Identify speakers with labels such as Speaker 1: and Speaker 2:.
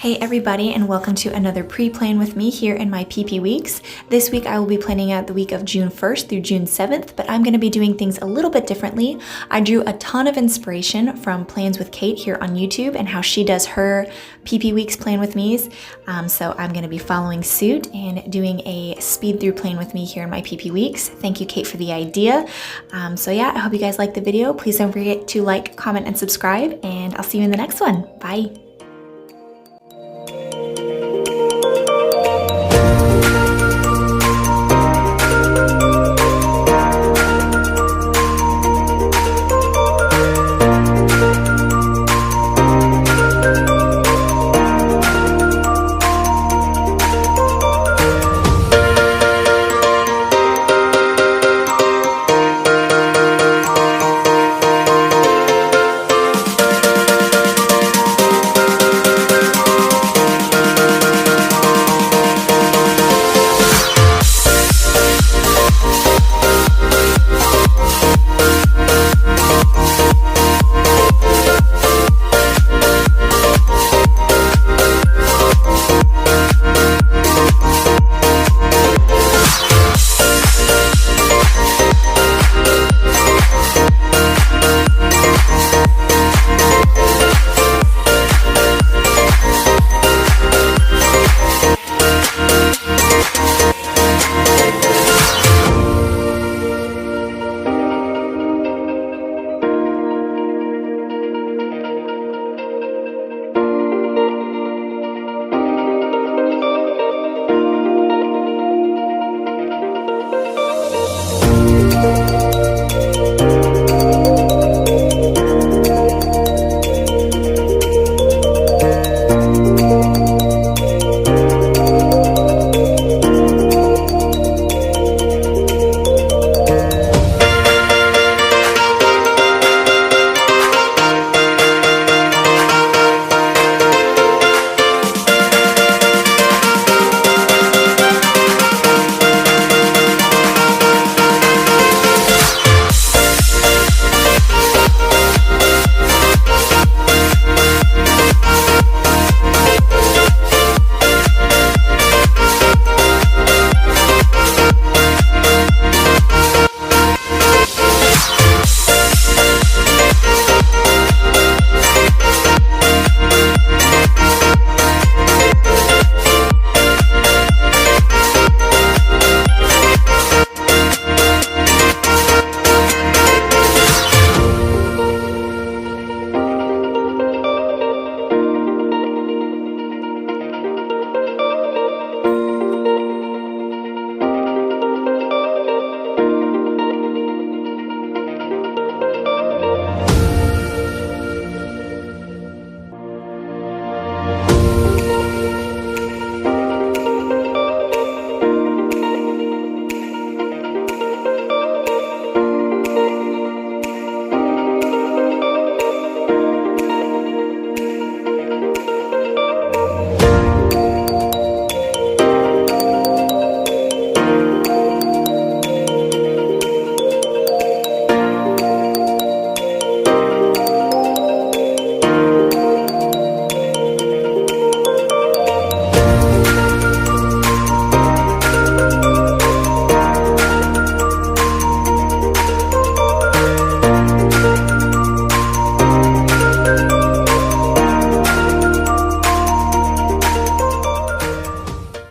Speaker 1: Hey everybody, and welcome to another pre-plan with me here in my PP weeks. This week I will be planning out the week of June 1st through June 7th, but I'm going to be doing things a little bit differently. I drew a ton of inspiration from Plans with Kate here on YouTube and how she does her PP weeks plan with me's. So I'm going to be following suit and doing a speed through plan with me here in my PP weeks. Thank you, Kate, for the idea. So yeah, I hope you guys like the video. Please don't forget to like, comment, and subscribe, and I'll see you in the next one. Bye.